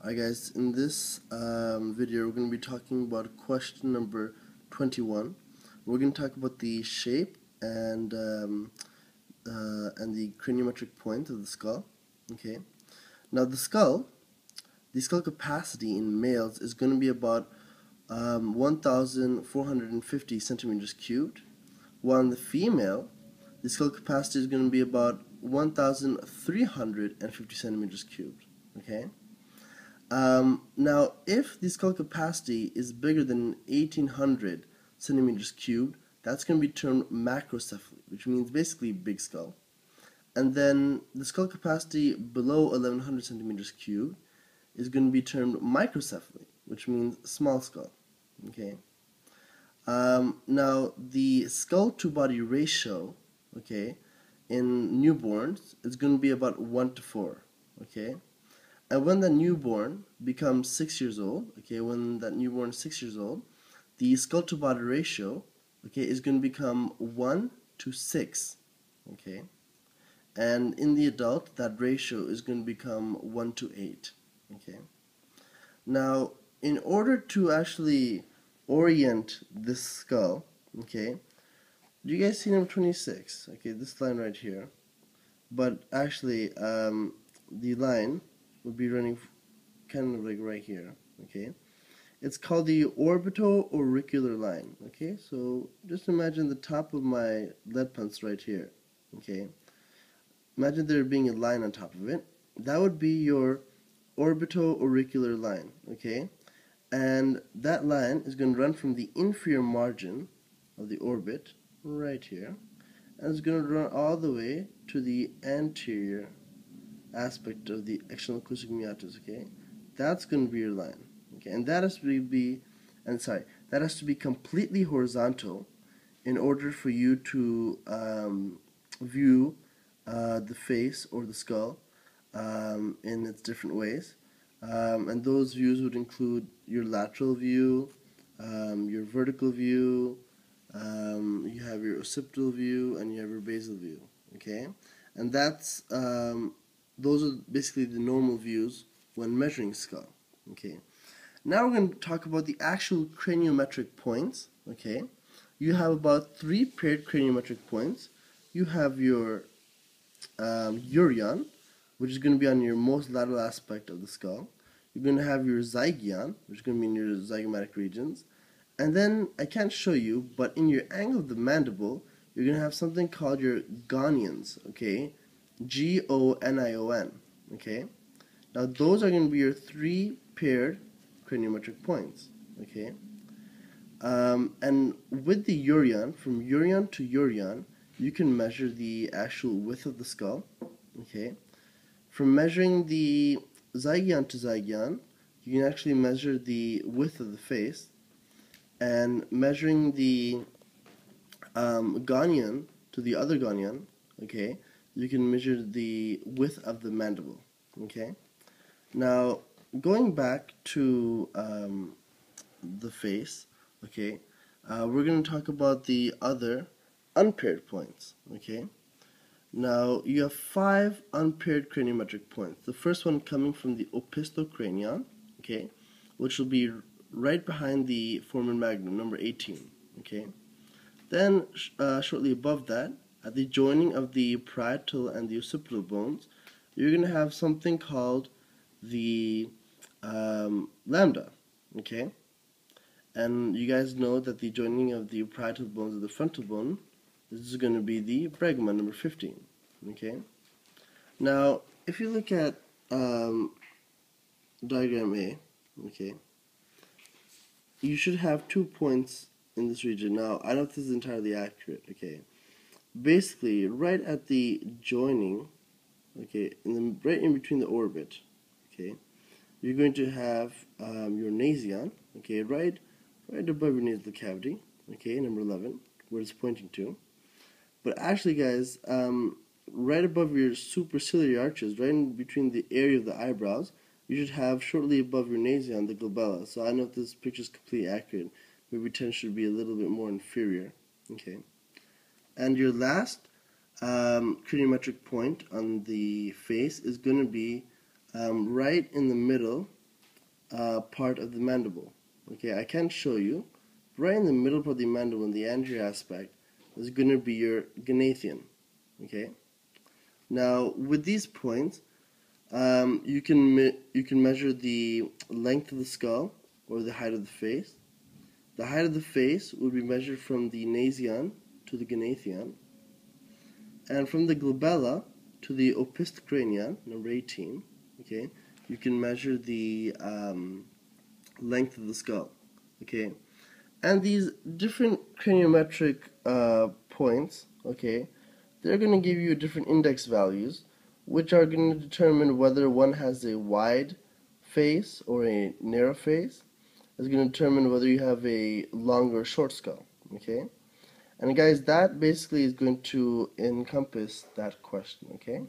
Alright guys, in this video we're going to be talking about question number 21. We're going to talk about the shape and the craniometric point of the skull. Okay. Now the skull capacity in males is going to be about 1,450 centimeters cubed, while in the female the skull capacity is going to be about 1,350 centimeters cubed. Okay. Now, if the skull capacity is bigger than 1800 centimeters cubed, that's going to be termed macrocephaly, which means basically big skull. And then the skull capacity below 1100 centimeters cubed is going to be termed microcephaly, which means small skull. Okay. Now, the skull-to-body ratio, okay, in newborns is going to be about 1:4. Okay. And when the newborn becomes 6 years old, okay, when that newborn is 6 years old, the skull-to-body ratio, okay, is going to become 1:6, okay. And in the adult, that ratio is going to become 1:8, okay. Now, in order to actually orient this skull, okay, do you guys see number 26? Okay, this line right here. But actually, the line would be running kind of like right here, okay. It's called the orbito-auricular line, okay. So just imagine the top of my lead pencil right here, okay. Imagine there being a line on top of it. That would be your orbito-auricular line, okay. And that line is going to run from the inferior margin of the orbit right here, and it's going to run all the way to the anterior aspect of the external acoustic meatus, okay. That's going to be your line, okay, and that has to be completely horizontal in order for you to view the face or the skull in its different ways, and those views would include your lateral view, your vertical view, you have your occipital view, and you have your basal view, okay, and that's those are basically the normal views when measuring skull. Okay. Now we're going to talk about the actual craniometric points. Okay. You have about 3 paired craniometric points. You have your urion, which is going to be on your most lateral aspect of the skull. You're going to have your zygion, which is going to be in your zygomatic regions. And then, I can't show you, but in your angle of the mandible, you're going to have something called your gonions, okay? G-O-N-I-O-N, okay? Now, those are going to be your 3 paired craniometric points, okay? And with the urion, from urion to urion, you can measure the actual width of the skull, okay? From measuring the zygion to zygion, you can actually measure the width of the face, and measuring the gonion to the other gonion, okay, you can measure the width of the mandible, okay. Now, going back to the face, okay, we're going to talk about the other unpaired points, okay. Now, you have 5 unpaired craniometric points. The first one coming from the opistocranion, okay, which will be right behind the foramen magnum, number 18, okay. Then, shortly above that, at the joining of the parietal and the occipital bones, you're going to have something called the lambda, okay. And you guys know that the joining of the parietal bones of the frontal bone, this is going to be the bregma, number 15, okay. Now, if you look at diagram A, okay, you should have 2 points in this region. Now, I don't know if this is entirely accurate, okay. Basically, right at the joining, okay, right in between the orbit, okay, you're going to have your nasion, okay, right above your nasal cavity, okay, number 11, where it's pointing to. But actually, guys, right above your superciliary arches, right in between the area of the eyebrows, you should have shortly above your nasion the glabella. So I don't know if this picture is completely accurate. Maybe 10 should be a little bit more inferior, okay. And your last craniometric point on the face is going to be right in the middle part of the mandible. Okay, I can't show you. Right in the middle part of the mandible, in the anterior aspect, is going to be your gnathian. Okay. Now, with these points, you can measure the length of the skull or the height of the face. The height of the face would be measured from the nasion to the gnathian, and from the glabella to the opisthocranion, number 18. Okay, you can measure the length of the skull. Okay, and these different craniometric points, okay, they're going to give you different index values, which are going to determine whether one has a wide face or a narrow face. It's going to determine whether you have a long or short skull. Okay, and guys, that basically is going to encompass that question. Okay.